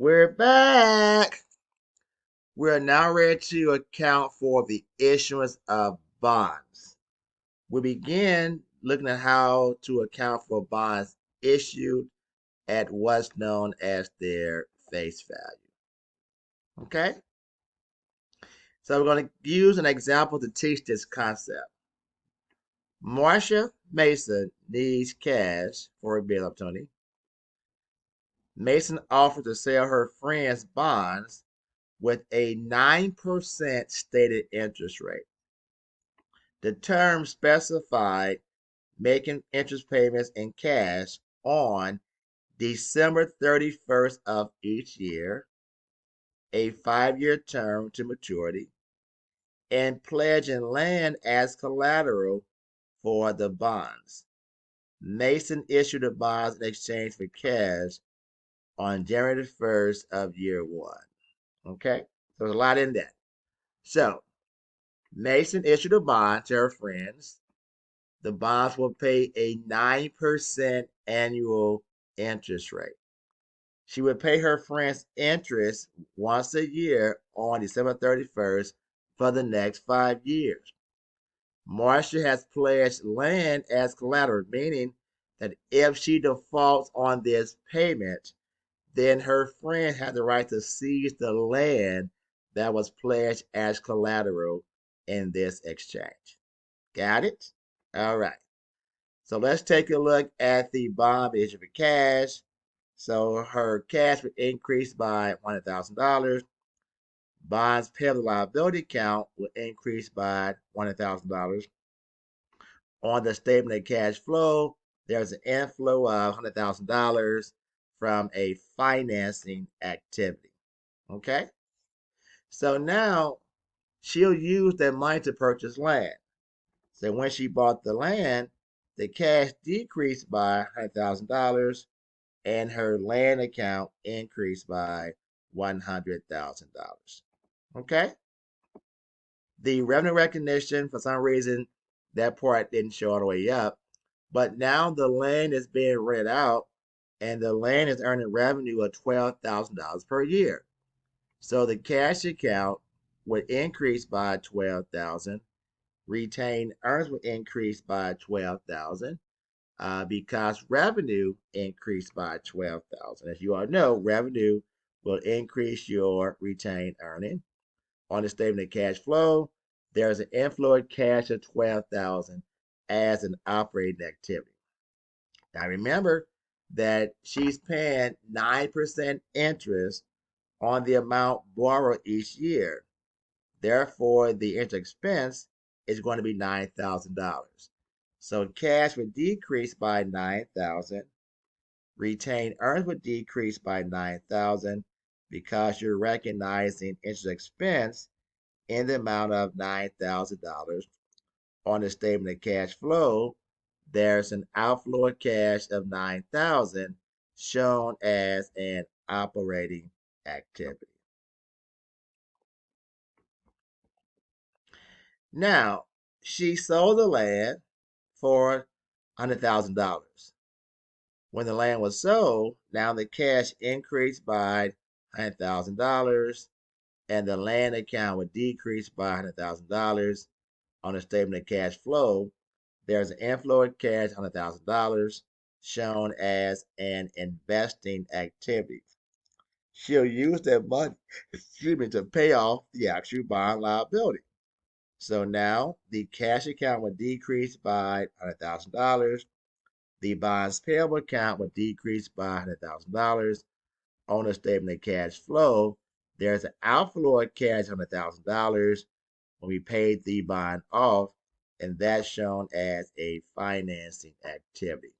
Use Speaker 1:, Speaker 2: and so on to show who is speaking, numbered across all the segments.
Speaker 1: We're back. We're now ready to account for the issuance of bonds. We begin looking at how to account for bonds issued at what's known as their face value. Okay? So we're going to use an example to teach this concept. Marcia Mason needs cash for a bill up, Tony. Mason offered to sell her friend's bonds with a 9% stated interest rate. The term specified making interest payments in cash on December 31st of each year, a 5-year term to maturity, and pledging land as collateral for the bonds. Mason issued the bonds in exchange for cash on January 1st of year one. Okay? So there's a lot in that. So Mason issued a bond to her friends. The bonds will pay a 9% annual interest rate. She would pay her friends interest once a year on December 31st for the next 5 years. Marcia has pledged land as collateral, meaning that if she defaults on this payment, then her friend had the right to seize the land that was pledged as collateral in this exchange. Got it? All right. So let's take a look at the bond issue for cash. So her cash would increase by $100,000. Bonds payable liability account will increase by $100,000. On the statement of cash flow, there's an inflow of $100,000 from a financing activity. Okay? So now she'll use that money to purchase land. So when she bought the land, the cash decreased by $100,000 and her land account increased by $100,000. Okay? The revenue recognition, for some reason, that part didn't show all the way up. But now the land is being rented out and the land is earning revenue of $12,000 per year. So the cash account would increase by $12,000. Retained earnings would increase by $12,000. Because revenue increased by $12,000. As you all know, revenue will increase your retained earning. On the statement of cash flow, there's an inflow of cash of $12,000 as an operating activity. Now remember that she's paying 9% interest on the amount borrowed each year. Therefore, the interest expense is going to be $9,000. So cash would decrease by $9,000. Retained earnings would decrease by $9,000 because you're recognizing interest expense in the amount of $9,000. On the statement of cash flow, there's an outflow of cash of $9,000 shown as an operating activity. Now, she sold the land for $100,000. When the land was sold, now the cash increased by $100,000 and the land account would decrease by $100,000. On the statement of cash flow, there's an inflow of cash, $100,000, shown as an investing activity. She'll use that money, to pay off the actual bond liability. So now the cash account would decrease by $100,000. The bonds payable account would decrease by $100,000. On the statement of cash flow, there's an outflow of cash, $100,000, when we paid the bond off, and that's shown as a financing activity.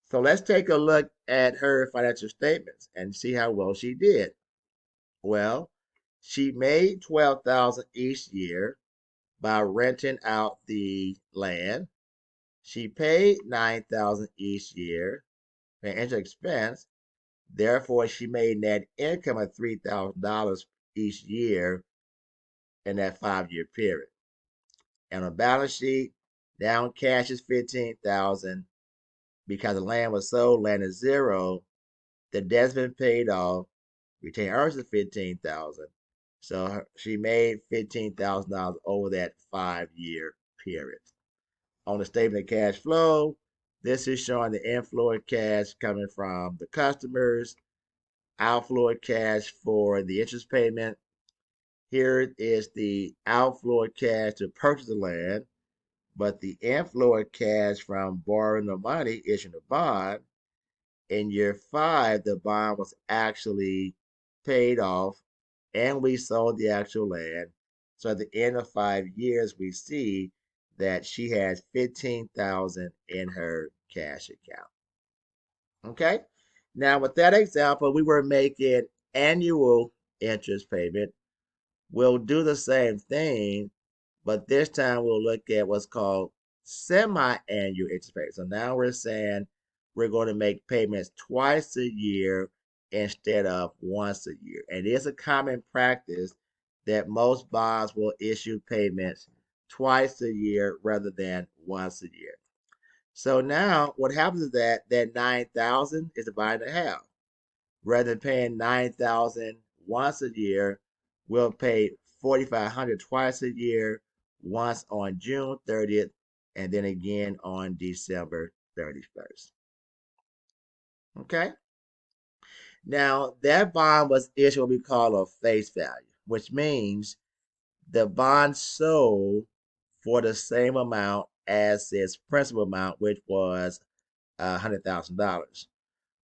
Speaker 1: So let's take a look at her financial statements and see how well she did. Well, she made $12,000 each year by renting out the land. She paid $9,000 each year for interest expense. Therefore, she made net income of $3,000 each year in that 5-year period. And on the balance sheet, now cash is $15,000 because the land was sold, land is zero. The debt's been paid off. Retained earnings is 15,000. So she made $15,000 over that 5-year period. On the statement of cash flow, this is showing the inflow of cash coming from the customers, outflow of cash for the interest payment. Here is the outflow of cash to purchase the land, but the inflow of cash from borrowing the money, issuing a bond. In year 5, the bond was actually paid off and we sold the actual land. So at the end of 5 years, we see that she has 15,000 in her cash account. Okay. Now with that example, we were making annual interest payment. We'll do the same thing, but this time we'll look at what's called semi-annual interest payments. So now we're saying we're going to make payments twice a year instead of once a year. And it is a common practice that most bonds will issue payments twice a year rather than once a year. So now what happens is that 9,000 is divided in half. Rather than paying 9,000 once a year, we'll pay 4,500 twice a year, once on June 30th, and then again on December 31st. Okay? Now, that bond was issued what we call a face value, which means the bond sold for the same amount as its principal amount, which was $100,000.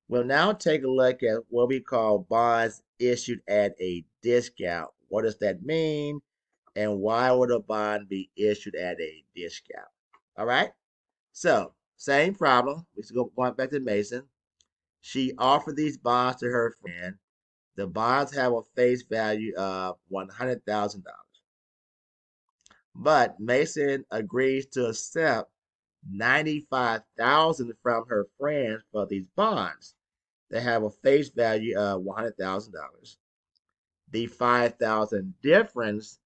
Speaker 1: We'll now take a look at what we call bonds issued at a discount. What does that mean? And why would a bond be issued at a discount? All right. So, same problem. We're going back to Mason. She offered these bonds to her friend. The bonds have a face value of $100,000. But Mason agrees to accept 95,000 from her friend for these bonds. They have a face value of $100,000. The 5,000 difference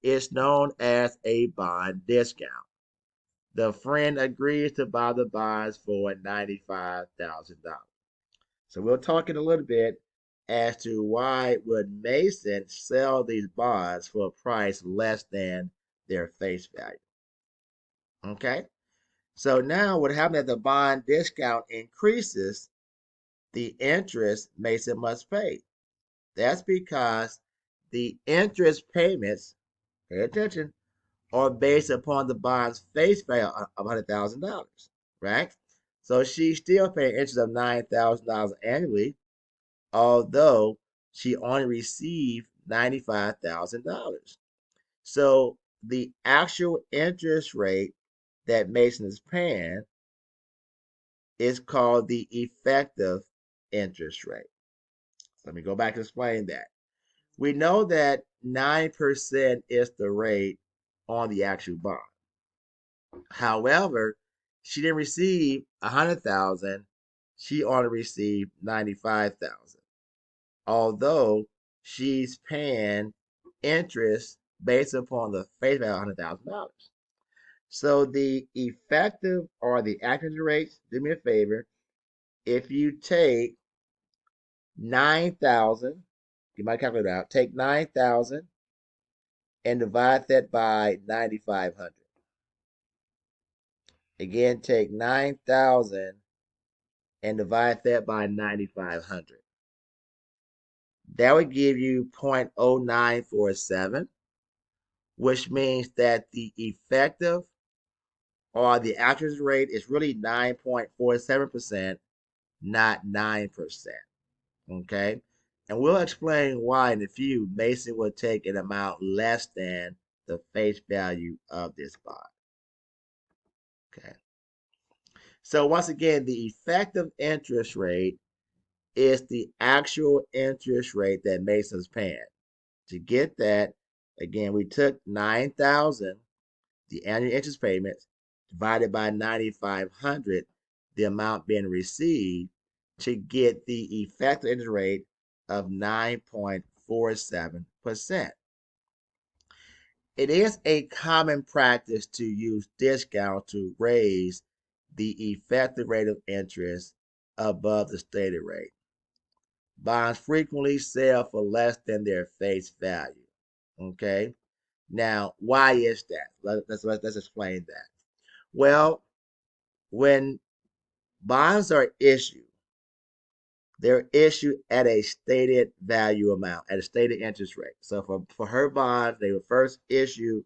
Speaker 1: is known as a bond discount. The friend agrees to buy the bonds for $95,000. So we'll talk in a little bit as to why would Mason sell these bonds for a price less than their face value. Okay? So now what happens as the bond discount increases, the interest Mason must pay. That's because the interest payments, pay attention, are based upon the bond's face value of $100,000, right? So she's still paying interest of $9,000 annually, although she only received $95,000. So the actual interest rate that Mason is paying is called the effective interest rate. Let me go back and explain that. We know that 9% is the rate on the actual bond. However, she didn't receive 100,000, she only received 95,000. Although she's paying interest based upon the face value of $100,000. So the effective or the accuracy rate, do me a favor, if you take 9,000, get my calculator out, take 9,000 and divide that by 9,500. Again, take 9,000 and divide that by 9,500. That would give you 0.0947, which means that the effective or the accuracy rate is really 9.47%, not 9%. Okay? And we'll explain why in a few. Mason will take an amount less than the face value of this bond. Okay. So once again, the effective interest rate is the actual interest rate that Mason's paying. To get that, again, we took 9,000, the annual interest payments, divided by 9,500, the amount being received, to get the effective interest rate of 9.47%. It is a common practice to use discount to raise the effective rate of interest above the stated rate. Bonds frequently sell for less than their face value. Okay. Now, why is that? Let's explain that. Well, when bonds are issued, they're issued at a stated value amount, at a stated interest rate. So for her bonds, they were first issued,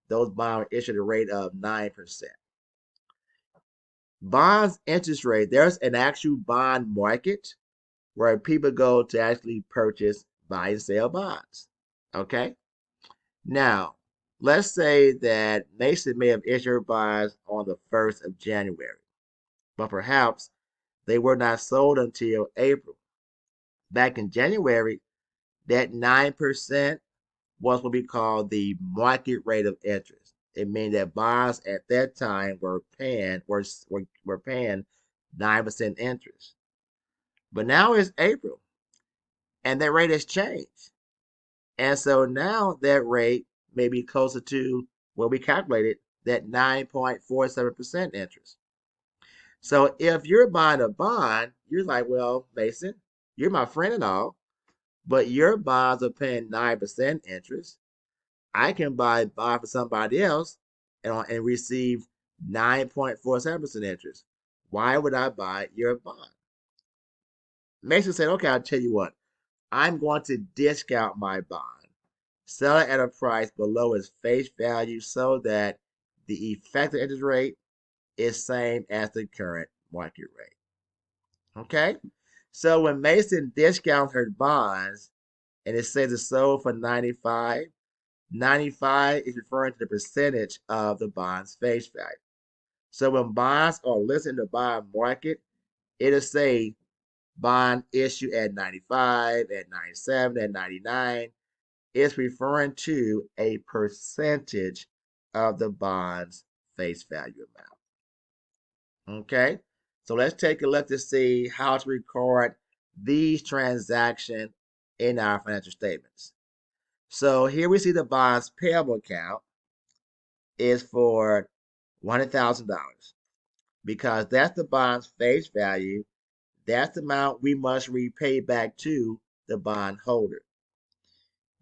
Speaker 1: those bonds were issued at a rate of 9%. Bonds interest rate, there's an actual bond market where people go to actually purchase, buy, and sell bonds. Okay? Now, let's say that Mason may have issued bonds on the 1st of January, but perhaps they were not sold until April. Back in January, that 9% was what we call the market rate of interest. It means that bonds at that time were paying 9% interest. But now it's April, and that rate has changed. And so now that rate may be closer to what we calculated, that 9.47% interest. So if you're buying a bond, you're like, well, Mason, you're my friend and all, but your bonds are paying 9% interest. I can buy a bond for somebody else and receive 9.47% interest. Why would I buy your bond? Mason said, okay, I'll tell you what. I'm going to discount my bond, sell it at a price below its face value so that the effective interest rate is same as the current market rate. Okay? So when Mason discounts her bonds and it says it's sold for 95, 95 is referring to the percentage of the bond's face value. So when bonds are listed in the bond market, it'll say bond issue at 95, at 97, at 99. It's referring to a percentage of the bond's face value amount. Okay? So let's take a look to see how to record these transactions in our financial statements. So here we see the bonds payable account is for $100,000 because that's the bond's face value. That's the amount we must repay back to the bond holder.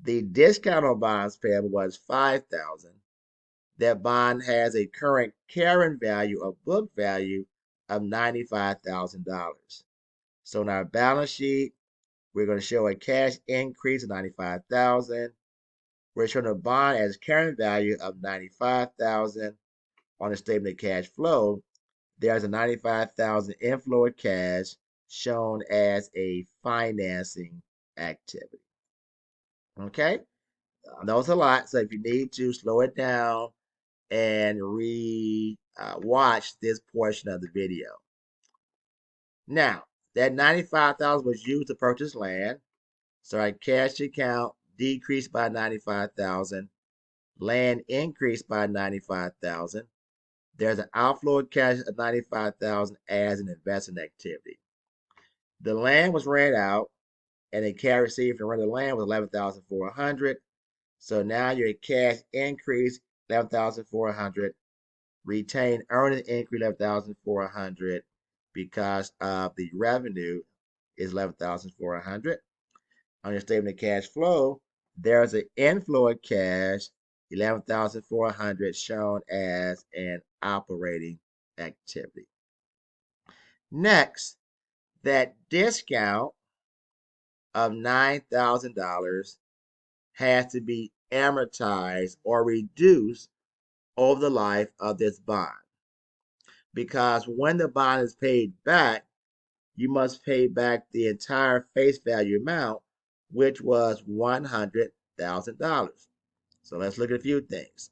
Speaker 1: The discount on bonds payable was $5,000. That bond has a current carrying value or book value of $95,000. So in our balance sheet, we're going to show a cash increase of $95,000. We're showing a bond as carrying value of $95,000. On the statement of cash flow, there's a $95,000 inflow of cash shown as a financing activity. Okay, that was a lot. So if you need to slow it down and watch this portion of the video. Now, that $95,000 was used to purchase land. So our cash account decreased by $95,000. Land increased by $95,000. There's an outflow of cash of $95,000 as an investment activity. The land was rented out, and the cash received from renting the land was $11,400. So now your cash increased $11,400. Retained earnings increase $11,400 because of the revenue is $11,400. On your statement of cash flow, there's an inflow of cash, $11,400 shown as an operating activity. Next, that discount of $9,000 has to be amortized or reduced over the life of this bond. Because when the bond is paid back, you must pay back the entire face value amount, which was $100,000. So let's look at a few things.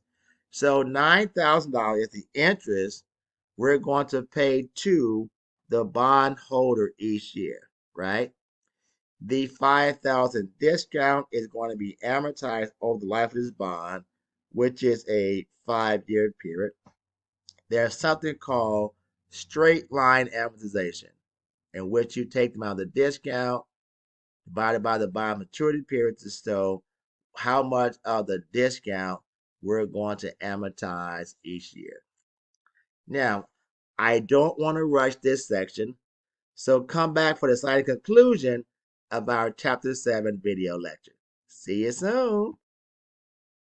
Speaker 1: So $9,000 is the interest we're going to pay to the bond holder each year, right? The $5,000 discount is going to be amortized over the life of this bond, which is a 5-year period. There's something called straight line amortization, in which you take the amount of the discount divided by the bond maturity period to show how much of the discount we're going to amortize each year. Now, I don't want to rush this section, so come back for the slide conclusion of our Chapter 7 video lecture. See you soon.